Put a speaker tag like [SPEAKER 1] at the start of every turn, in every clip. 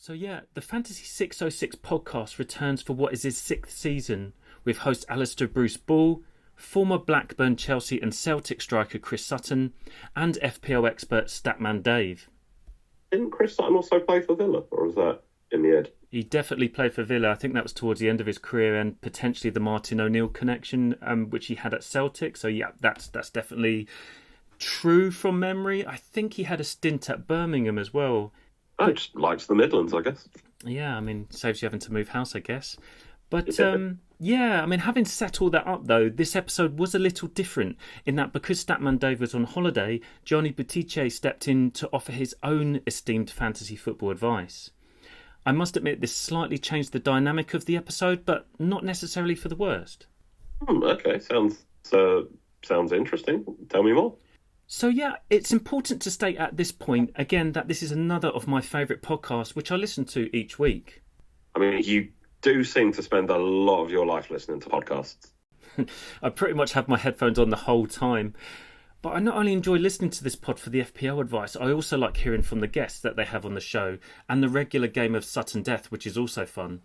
[SPEAKER 1] So yeah, the Fantasy 606 podcast returns for what is his 6th season, with host Alistair Bruce Ball, former Blackburn, Chelsea and Celtic striker Chris Sutton, and FPL expert Statman Dave.
[SPEAKER 2] Didn't Chris Sutton also play for Villa, or was that in the end?
[SPEAKER 1] He definitely played for Villa. I think that was towards the end of his career, and potentially the Martin O'Neill connection, which he had at Celtic. So yeah, that's definitely true from memory. I think he had a stint at Birmingham as well.
[SPEAKER 2] Oh, just likes the Midlands, I guess.
[SPEAKER 1] Yeah, I mean, saves you having to move house, I guess. But yeah, I mean, having set all that up, though, this episode was a little different in that because Statman Dave was on holiday, Johnny Buttice stepped in to offer his own esteemed fantasy football advice. I must admit, this slightly changed the dynamic of the episode, but not necessarily for the worst.
[SPEAKER 2] Okay, sounds interesting. Tell me more.
[SPEAKER 1] So yeah, it's important to state at this point, again, that this is another of my favourite podcasts, which I listen to each week.
[SPEAKER 2] I mean, you do seem to spend a lot of your life listening to podcasts.
[SPEAKER 1] I pretty much have my headphones on the whole time. But I not only enjoy listening to this pod for the FPL advice, I also like hearing from the guests that they have on the show, and the regular game of Sudden Death, which is also fun.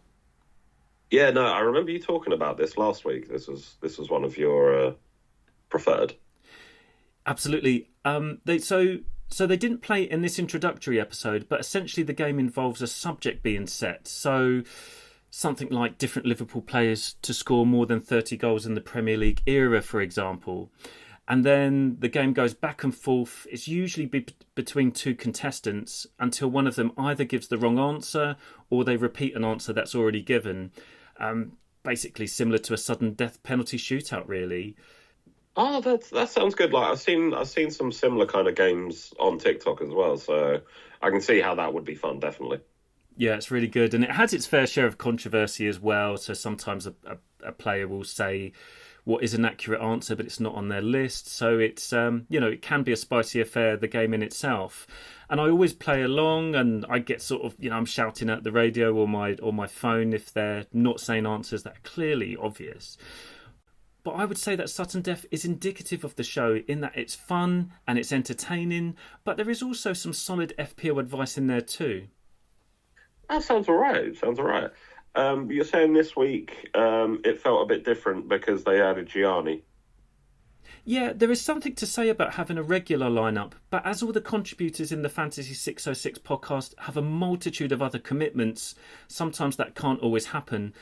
[SPEAKER 2] Yeah, no, I remember you talking about this last week. This was one of your preferred.
[SPEAKER 1] Absolutely. So they didn't play in this introductory episode, but essentially the game involves a subject being set. So something like different Liverpool players to score more than 30 goals in the Premier League era, for example. And then the game goes back and forth. It's usually between two contestants until one of them either gives the wrong answer or they repeat an answer that's already given. Basically similar to a sudden death penalty shootout, really.
[SPEAKER 2] Oh, that sounds good. Like I've seen some similar kind of games on TikTok as well, so I can see how that would be fun, definitely.
[SPEAKER 1] Yeah, it's really good, and it has its fair share of controversy as well. So sometimes a player will say what is an accurate answer, but it's not on their list. So it's it can be a spicy affair, the game in itself. And I always play along, and I get sort of I'm shouting at the radio or my phone if they're not saying answers that are clearly obvious. But I would say that Sudden Death is indicative of the show in that it's fun and it's entertaining, but there is also some solid FPL advice in there too.
[SPEAKER 2] That sounds all right. You're saying this week it felt a bit different because they added Gianni.
[SPEAKER 1] Yeah, there is something to say about having a regular lineup, but as all the contributors in the Fantasy 606 podcast have a multitude of other commitments, sometimes that can't always happen.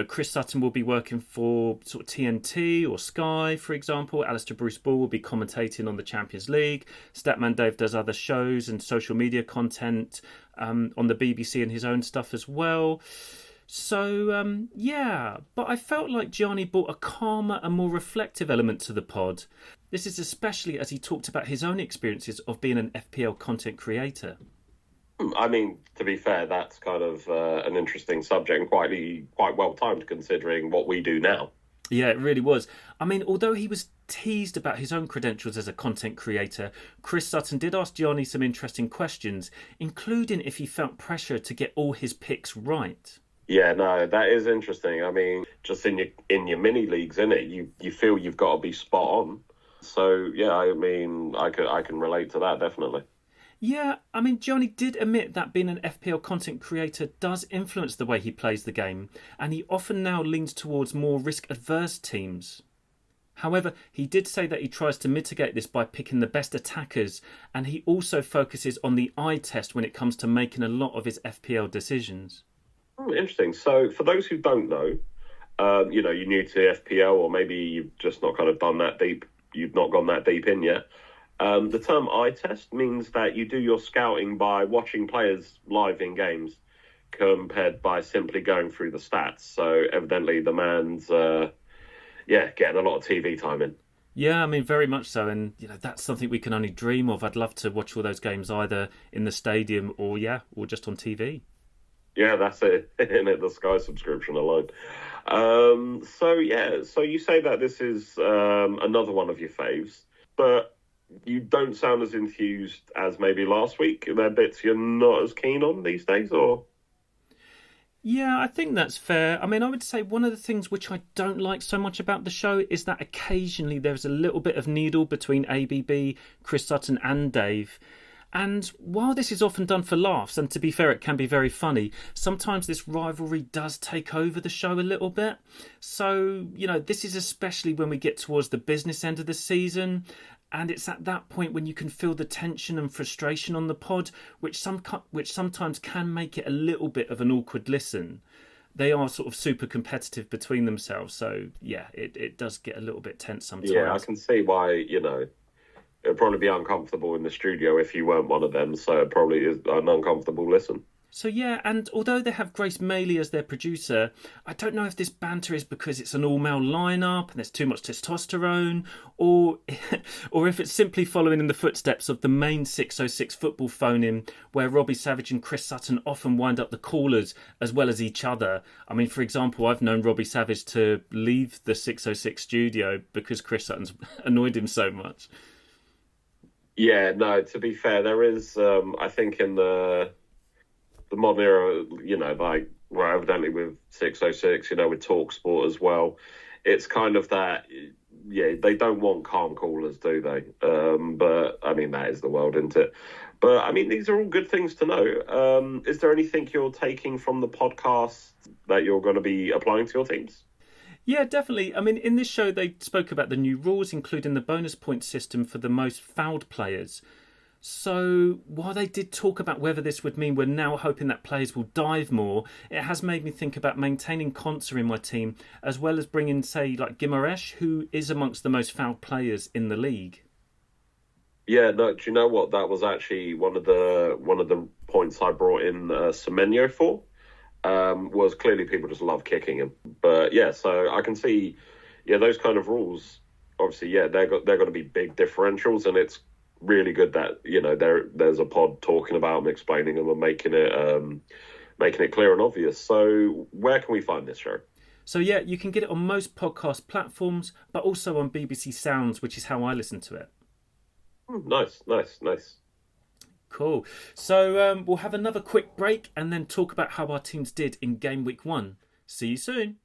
[SPEAKER 1] Chris Sutton will be working for sort of TNT or Sky, for example. Alistair Bruce Ball will be commentating on the Champions League. Statman Dave does other shows and social media content on the BBC and his own stuff as well. So, but I felt like Gianni brought a calmer and more reflective element to the pod. This is especially as he talked about his own experiences of being an FPL content creator.
[SPEAKER 2] I mean, to be fair, that's kind of an interesting subject and quite well timed considering what we do now.
[SPEAKER 1] Yeah, it really was. I mean, although he was teased about his own credentials as a content creator, Chris Sutton did ask Gianni some interesting questions, including if he felt pressure to get all his picks right.
[SPEAKER 2] Yeah, no, that is interesting. I mean, just in your mini leagues, innit, you feel you've got to be spot on. So yeah, I mean, I can relate to that definitely.
[SPEAKER 1] Yeah, I mean, Johnny did admit that being an FPL content creator does influence the way he plays the game, and he often now leans towards more risk-averse teams. However, he did say that he tries to mitigate this by picking the best attackers, and he also focuses on the eye test when it comes to making a lot of his FPL decisions.
[SPEAKER 2] Interesting. So for those who don't know, you're new to FPL or maybe you've just not kind of done that deep, you've not gone that deep in yet. The term eye test means that you do your scouting by watching players live in games compared by simply going through the stats. So evidently the man's, getting a lot of TV time in.
[SPEAKER 1] Yeah, I mean, very much so. And, that's something we can only dream of. I'd love to watch all those games either in the stadium or just on TV.
[SPEAKER 2] Yeah, that's it, isn't it? The Sky subscription alone. So you say that this is another one of your faves, but you don't sound as enthused as maybe last week. Are there bits you're not as keen on these days, or?
[SPEAKER 1] Yeah, I think that's fair. I mean, I would say one of the things which I don't like so much about the show is that occasionally there's a little bit of needle between ABB, Chris Sutton and Dave. And while this is often done for laughs, and to be fair, it can be very funny, sometimes this rivalry does take over the show a little bit. So, this is especially when we get towards the business end of the season. And it's at that point when you can feel the tension and frustration on the pod, which sometimes can make it a little bit of an awkward listen. They are sort of super competitive between themselves. So, yeah, it does get a little bit tense sometimes.
[SPEAKER 2] Yeah, I can see why, it'd probably be uncomfortable in the studio if you weren't one of them, so it probably is an uncomfortable listen.
[SPEAKER 1] So yeah, and although they have Grace Maley as their producer, I don't know if this banter is because it's an all-male lineup and there's too much testosterone, or if it's simply following in the footsteps of the main 606 football phone-in, where Robbie Savage and Chris Sutton often wind up the callers as well as each other. I mean, for example, I've known Robbie Savage to leave the 606 studio because Chris Sutton's annoyed him so much.
[SPEAKER 2] Yeah, no, to be fair, there is, I think in the modern era, like, well, evidently with 606, with Talk Sport as well, it's kind of that, yeah, they don't want calm callers, do they? But, I mean, that is the world, isn't it? But, I mean, these are all good things to know. Is there anything you're taking from the podcast that you're going to be applying to your teams?
[SPEAKER 1] Yeah, definitely. I mean, in this show, they spoke about the new rules, including the bonus point system for the most fouled players. So while they did talk about whether this would mean we're now hoping that players will dive more, it has made me think about maintaining Konsa in my team, as well as bringing, say, like Gimaresh, who is amongst the most fouled players in the league.
[SPEAKER 2] Yeah, no, do you know what? That was actually one of the points I brought in Semenyo for. Was clearly people just love kicking him. But yeah, so I can see, those kind of rules, obviously, they're going to be big differentials, and it's really good that, there's a pod talking about them, explaining them, and making it clear and obvious. So where can we find this show?
[SPEAKER 1] So yeah, you can get it on most podcast platforms, but also on BBC Sounds, which is how I listen to it.
[SPEAKER 2] Nice.
[SPEAKER 1] Cool. So we'll have another quick break and then talk about how our teams did in game week 1. See you soon.